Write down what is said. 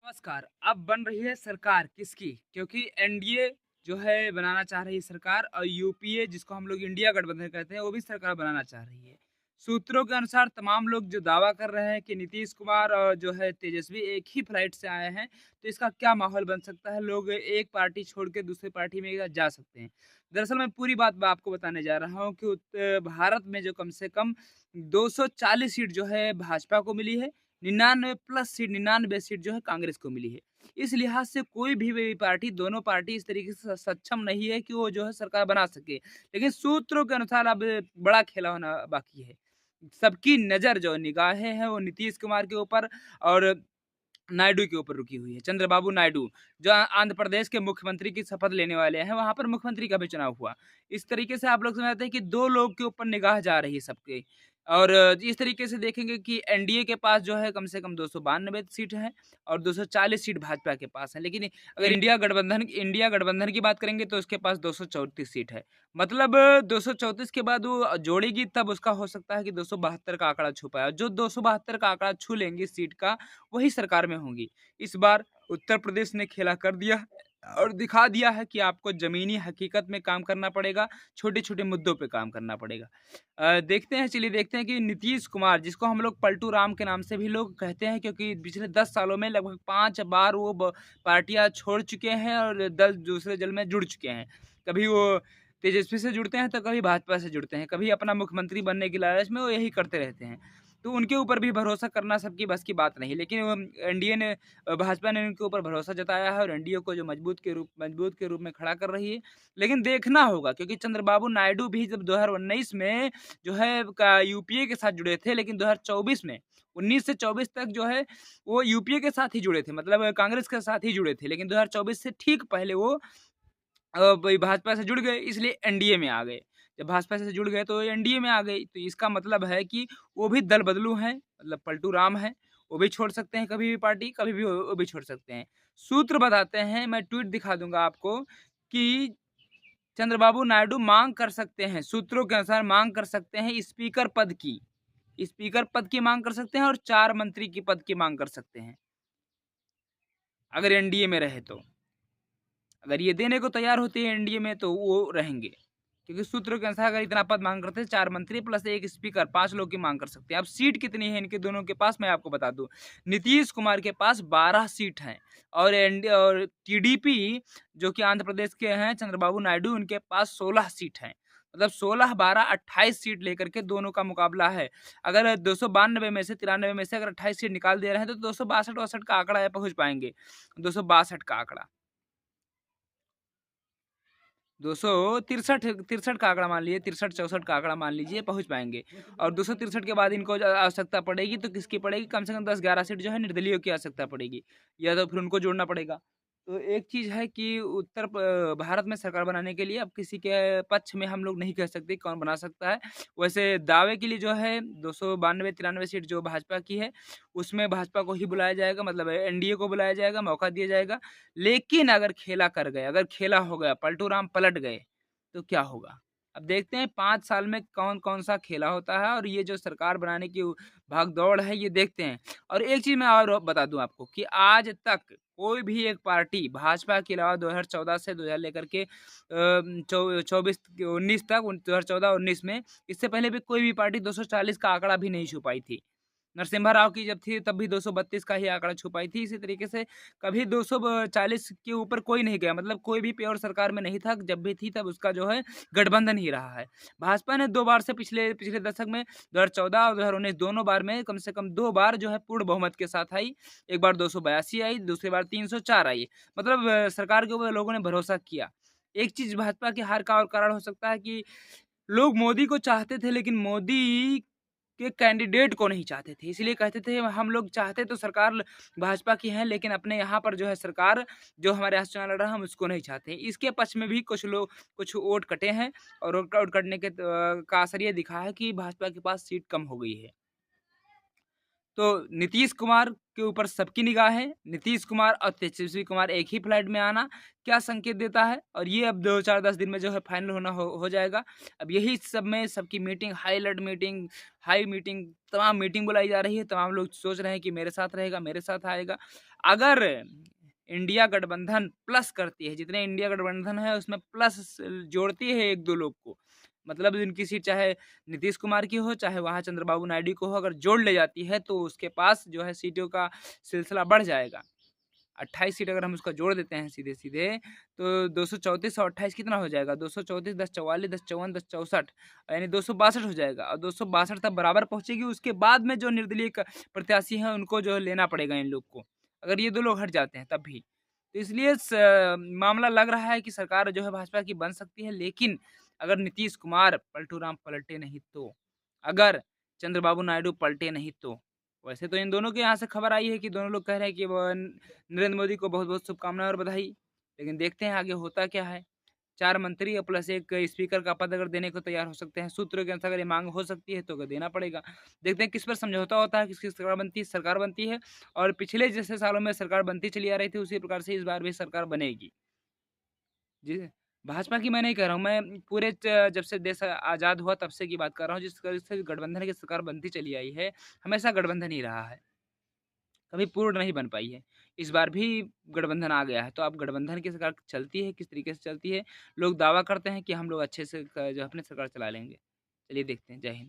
नमस्कार। अब बन रही है सरकार किसकी? क्योंकि एनडीए जो है बनाना चाह रही है सरकार और यूपीए जिसको हम लोग इंडिया गठबंधन कहते हैं, वो भी सरकार बनाना चाह रही है। सूत्रों के अनुसार तमाम लोग जो दावा कर रहे हैं कि नीतीश कुमार और जो है तेजस्वी एक ही फ्लाइट से आए हैं, तो इसका क्या माहौल बन सकता है? लोग एक पार्टी छोड़ के दूसरी पार्टी में जा सकते हैं। दरअसल मैं पूरी बात मैं आपको बताने जा रहा हूँ कि भारत में जो कम से कम 240 सीट जो है भाजपा को मिली है, 99 प्लस सीट 99 सीट जो है कांग्रेस को मिली है। इस लिहाज से कोई भी पार्टी दोनों पार्टी इस तरीके से सक्षम नहीं है कि वो जो है सरकार बना सके। लेकिन सूत्रों के अनुसार अब बड़ा खेला होना बाकी है। सबकी नज़र जो निगाहें हैं वो नीतीश कुमार के ऊपर और नायडू के ऊपर रुकी हुई है। चंद्रबाबू नायडू जो आंध्र प्रदेश के मुख्यमंत्री की शपथ लेने वाले हैं, वहाँ पर मुख्यमंत्री का भी चुनाव हुआ। इस तरीके से आप लोग समझ आते हैं कि 2 लोग के ऊपर निगाह जा रही है सबकी। और इस तरीके से देखेंगे कि एनडीए के पास जो है कम से कम 292 सीट हैं और 240 सीट भाजपा के पास है। लेकिन अगर इंडिया गठबंधन की बात करेंगे तो उसके पास 234 सीट है। मतलब 234 के बाद वो जोड़ेगी तब उसका हो सकता है कि 272 का आंकड़ा छू पाए। जो 272 का आंकड़ा छू लेंगी सीट का, वही सरकार में होंगी। इस बार उत्तर प्रदेश ने खेला कर दिया और दिखा दिया है कि आपको ज़मीनी हकीकत में काम करना पड़ेगा, छोटे-छोटे मुद्दों पे काम करना पड़ेगा। चलिए देखते हैं कि नीतीश कुमार जिसको हम लोग पलटू राम के नाम से भी लोग कहते हैं क्योंकि पिछले 10 सालों में लगभग 5 बार वो पार्टियाँ छोड़ चुके हैं और दल दूसरे दल में जुड़ चुके हैं। कभी वो तेजस्वी से जुड़ते हैं तो कभी भाजपा से जुड़ते हैं, कभी अपना मुख्यमंत्री बनने की लालच में वो यही करते रहते हैं। तो उनके ऊपर भी भरोसा करना सबकी बस की बात नहीं, लेकिन एनडीए ने भाजपा ने उनके ऊपर भरोसा जताया है और एनडीए को जो मजबूत के रूप में खड़ा कर रही है। लेकिन देखना होगा क्योंकि चंद्रबाबू नायडू भी जब 2019 में जो है का यूपीए के साथ जुड़े थे, लेकिन 2024 में 19 से 24 तक जो है वो यूपीए के साथ ही जुड़े थे, मतलब कांग्रेस के साथ ही जुड़े थे। लेकिन 2024 से ठीक पहले वो वही भाजपा से जुड़ गए इसलिए एनडीए में आ गए। जब भाजपा से जुड़ गए तो एनडीए में आ गए। तो इसका मतलब है कि वो भी दल बदलू हैं, मतलब पलटू राम हैं। वो भी छोड़ सकते हैं कभी भी पार्टी, कभी भी वो भी छोड़ सकते हैं। सूत्र बताते हैं, मैं ट्वीट दिखा दूँगा आपको कि चंद्रबाबू नायडू माँग कर सकते हैं, सूत्रों के अनुसार माँग कर सकते हैं स्पीकर पद की। स्पीकर पद की माँग कर सकते हैं और 4 मंत्री की पद की माँग कर सकते हैं, अगर एनडीए में रहे तो। अगर ये देने को तैयार होती है एनडीए में तो वो रहेंगे। क्योंकि सूत्रों के अनुसार अगर इतना पद मांग करते हैं 4 मंत्री प्लस 1 स्पीकर 5 लोग की मांग कर सकते हैं। अब सीट कितनी है इनके दोनों के पास मैं आपको बता दूँ। नीतीश कुमार के पास 12 सीट हैं और टीडीपी जो कि आंध्र प्रदेश के हैं चंद्रबाबू नायडू उनके पास 16 सीट हैं। मतलब 16, 12, 28 सीट लेकर के दोनों का मुकाबला है। अगर 292 में से 93 में से अगर 28 सीट निकाल दे रहे हैं तो 262-62 का आंकड़ा है पहुँच पाएँगे। 262 का आंकड़ा। 263 63 का आंकड़ा मान लीजिए 63-64 का आंकड़ा मान लीजिए पहुँच पाएँगे और 263 के बाद इनको आवश्यकता पड़ेगी तो किसकी पड़ेगी? कम से कम 10-11 सीट जो है निर्दलीयों की आवश्यकता पड़ेगी या तो फिर उनको जोड़ना पड़ेगा। तो एक चीज़ है कि भारत में सरकार बनाने के लिए अब किसी के पक्ष में हम लोग नहीं कह सकते कौन बना सकता है। वैसे दावे के लिए जो है 292-93 सीट जो भाजपा की है, उसमें भाजपा को ही बुलाया जाएगा, मतलब एनडीए को बुलाया जाएगा, मौका दिया जाएगा। लेकिन अगर खेला कर गए, अगर खेला हो गया, पलटू राम पलट गए, तो क्या होगा? अब देखते हैं 5 साल में कौन-कौन सा खेला होता है और ये जो सरकार बनाने की भाग-दौड़ है, ये देखते हैं। और एक चीज़ मैं और बता दूँ आपको कि आज तक कोई भी एक पार्टी भाजपा के अलावा 2014 से 2000 लेकर के 24 19 तक 2014-19 में इससे पहले भी कोई भी पार्टी 240 का आंकड़ा भी नहीं छू पाई थी। नरसिम्हा राव की जब थी तब भी 232 का ही आंकड़ा छू पाई थी। इसी तरीके से कभी 240 के ऊपर कोई नहीं गया, मतलब कोई भी प्योर सरकार में नहीं था, जब भी थी तब उसका जो है गठबंधन ही रहा है। भाजपा ने 2 बार से पिछले पिछले दशक में 2014 और 2019 दोनों बार में कम से कम 2 बार जो है पूर्ण बहुमत के साथ आई। एक बार 282 आई, दूसरी बार 304 आई। मतलब सरकार के ऊपर लोगों ने भरोसा किया। एक चीज़ भाजपा की हार का और कारण हो सकता है कि लोग मोदी को चाहते थे लेकिन मोदी के कैंडिडेट को नहीं चाहते थे। इसलिए कहते थे हम लोग चाहते तो सरकार भाजपा की है लेकिन अपने यहाँ पर जो है सरकार जो हमारे यहाँ से चुनाव लड़ रहा है हम उसको नहीं चाहते। इसके पक्ष में भी कुछ वोट कटे हैं और वोट कटने के का असर ये दिखा है कि भाजपा के पास सीट कम हो गई है। तो नीतीश कुमार के ऊपर सबकी निगाह है। नीतीश कुमार और तेजस्वी कुमार एक ही फ्लाइट में आना क्या संकेत देता है, और ये अब 2-4-10 दिन में जो है फाइनल हो जाएगा। अब यही सब में सबकी मीटिंग, हाई मीटिंग, तमाम मीटिंग बुलाई जा रही है। तमाम लोग सोच रहे हैं कि मेरे साथ रहेगा, मेरे साथ आएगा। अगर इंडिया गठबंधन प्लस करती है, जितने इंडिया गठबंधन है उसमें प्लस जोड़ती है 1-2 लोग को, मतलब इनकी सीट चाहे नीतीश कुमार की हो, चाहे वहाँ चंद्रबाबू नायडू को हो, अगर जोड़ ले जाती है तो उसके पास जो है सीटों का सिलसिला बढ़ जाएगा। 28 सीट अगर हम उसका जोड़ देते हैं सीधे-सीधे, तो 234 और 28 कितना हो जाएगा? 234, 10 44, 10 54, 10 64, यानी 262 हो जाएगा, और 262 तब बराबर पहुँचेगी। उसके बाद में जो निर्दलीय प्रत्याशी हैं उनको जो है लेना पड़ेगा इन लोग को, अगर ये 2 लोग हट जाते हैं तब भी। तो इसलिए मामला लग रहा है कि सरकार जो है भाजपा की बन सकती है, लेकिन अगर नीतीश कुमार पलटू राम पलटे नहीं तो, अगर चंद्रबाबू नायडू पलटे नहीं तो। वैसे तो इन दोनों के यहाँ से खबर आई है कि दोनों लोग कह रहे हैं कि वो नरेंद्र मोदी को बहुत-बहुत शुभकामनाएँ और बधाई। लेकिन देखते हैं आगे होता क्या है। 4 मंत्री और प्लस 1 स्पीकर का पद अगर देने को तैयार हो सकते हैं, सूत्रों के अनुसार अगर ये माँग हो सकती है तो अगर देना पड़ेगा। देखते हैं किस पर समझौता होता है, किसकी सरकार बनती है, और पिछले जैसे सालों में सरकार बनती चली आ रही थी उसी प्रकार से इस बार भी सरकार बनेगी। जी, भाजपा की मैं नहीं कह रहा हूँ, मैं पूरे जब से देश आज़ाद हुआ तब से की बात कर रहा हूँ, जिस तरह से गठबंधन की सरकार बनती चली आई है, हमेशा गठबंधन ही रहा है, कभी पूर्ण नहीं बन पाई है। इस बार भी गठबंधन आ गया है, तो अब गठबंधन की सरकार चलती है, किस तरीके से चलती है, लोग दावा करते हैं कि हम लोग अच्छे से जो अपनी सरकार चला लेंगे। चलिए देखते हैं, जय हिंद।